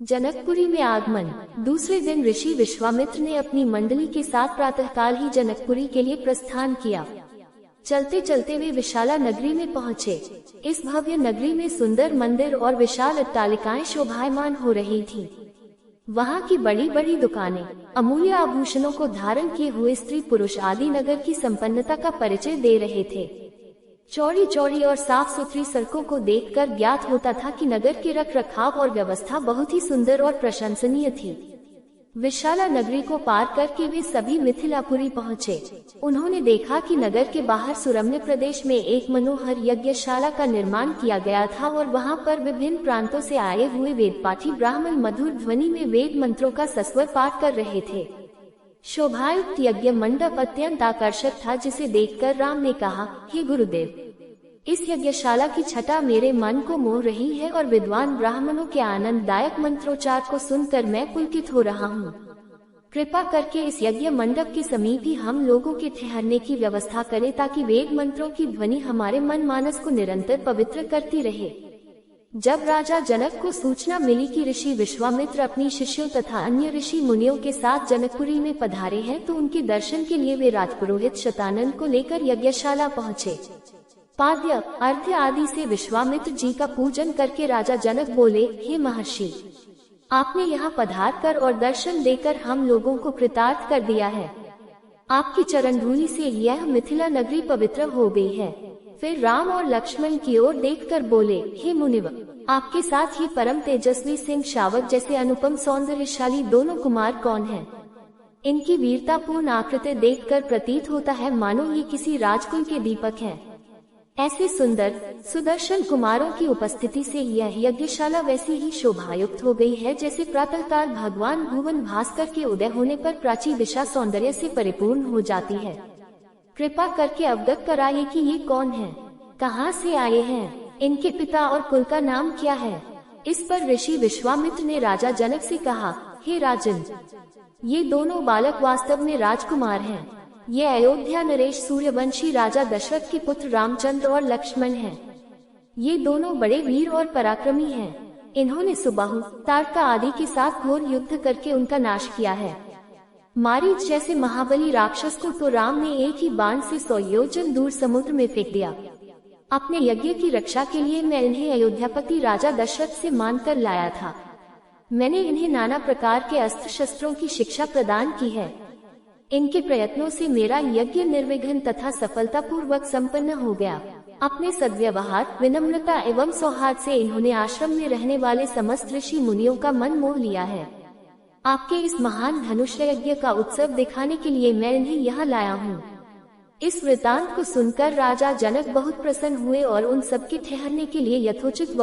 जनकपुरी में आगमन। दूसरे दिन ऋषि विश्वामित्र ने अपनी मंडली के साथ प्रातःकाल ही जनकपुरी के लिए प्रस्थान किया। चलते चलते वे विशाला नगरी में पहुँचे। इस भव्य नगरी में सुंदर मंदिर और विशाल अट्टालिकाएं शोभायमान हो रही थीं। वहाँ की बड़ी बड़ी दुकानें अमूल्य आभूषणों को धारण किए हुए स्त्री पुरुष आदि नगर की संपन्नता का परिचय दे रहे थे। चौड़ी चौड़ी और साफ सुथरी सड़कों को देखकर ज्ञात होता था कि नगर के रख रखाव और व्यवस्था बहुत ही सुंदर और प्रशंसनीय थी। विशाला नगरी को पार करके वे सभी मिथिलापुरी पहुँचे। उन्होंने देखा कि नगर के बाहर सुरम्य प्रदेश में एक मनोहर यज्ञशाला का निर्माण किया गया था और वहाँ पर विभिन्न प्रांतों से आए हुए वेदपाठी ब्राह्मण मधुर ध्वनि में वेद मंत्रों का सस्वर पाठ कर रहे थे। शोभायुक्त यज्ञ मंडप अत्यंत आकर्षक था, जिसे देखकर राम ने कहा, हे गुरुदेव, इस यज्ञशाला की छटा मेरे मन को मोह रही है और विद्वान ब्राह्मणों के आनंददायक मंत्रोच्चार को सुनकर मैं पुलकित हो रहा हूँ। कृपा करके इस यज्ञ मंडप के समीप ही हम लोगों के ठहरने की व्यवस्था करें, ताकि वेद मंत्रों की ध्वनि हमारे मन मानस को निरंतर पवित्र करती रहे। जब राजा जनक को सूचना मिली कि ऋषि विश्वामित्र अपनी शिष्यों तथा अन्य ऋषि मुनियों के साथ जनकपुरी में पधारे हैं, तो उनके दर्शन के लिए वे राजपुरोहित शतानन को लेकर यज्ञशाला पहुँचे। पाद्य अर्घ्य आदि से विश्वामित्र जी का पूजन करके राजा जनक बोले, हे महर्षि, आपने यहाँ पधार कर और दर्शन देकर हम लोगों को कृतार्थ कर दिया है। आपकी चरण धूलि से यह मिथिला नगरी पवित्र हो गई है। फिर राम और लक्ष्मण की ओर देखकर बोले, हे मुनिव, आपके साथ ये परम तेजस्वी सिंह शावक जैसे अनुपम सौंदर्यशाली दोनों कुमार कौन हैं? इनकी वीरतापूर्ण आकृति देखकर प्रतीत होता है मानो ये किसी राजकुल के दीपक हैं। ऐसे सुंदर सुदर्शन कुमारों की उपस्थिति से यह यज्ञशाला वैसी ही शोभायुक्त हो गई है, जैसे प्रातःकाल भगवान भुवन भास्कर के उदय होने पर प्राची दिशा सौंदर्य से परिपूर्ण हो जाती है। कृपा करके अवगत कराइए कि ये कौन हैं, कहाँ से आए हैं, इनके पिता और कुल का नाम क्या है? इस पर ऋषि विश्वामित्र ने राजा जनक से कहा, हे राजन, ये दोनों बालक वास्तव में राजकुमार हैं। ये अयोध्या नरेश सूर्यवंशी राजा दशरथ के पुत्र रामचंद्र और लक्ष्मण हैं। ये दोनों बड़े वीर और पराक्रमी हैं। इन्होंने सुबाहु, ताड़का आदि के साथ घोर युद्ध करके उनका नाश किया है। मारीच जैसे महाबली राक्षस को तो राम ने एक ही बाण से 100 योजन दूर समुद्र में फेंक दिया। अपने यज्ञ की रक्षा के लिए मैं इन्हें अयोध्यापति राजा दशरथ से मानकर लाया था। मैंने इन्हें नाना प्रकार के अस्त्र शस्त्रों की शिक्षा प्रदान की है। इनके प्रयत्नों से मेरा यज्ञ निर्विघ्न तथा सफलतापूर्वक संपन्न हो गया। अपने सद्व्यवहार, विनम्रता एवं सौहार्द से इन्होंने आश्रम में रहने वाले समस्त ऋषि मुनियों का मन मोह लिया है। आपके इस महान धनुष यज्ञ का उत्सव दिखाने के लिए मैं इन्हें यहाँ लाया हूँ। इस वृतांत को सुनकर राजा जनक बहुत प्रसन्न हुए और उन सबके ठहरने के लिए यथोचित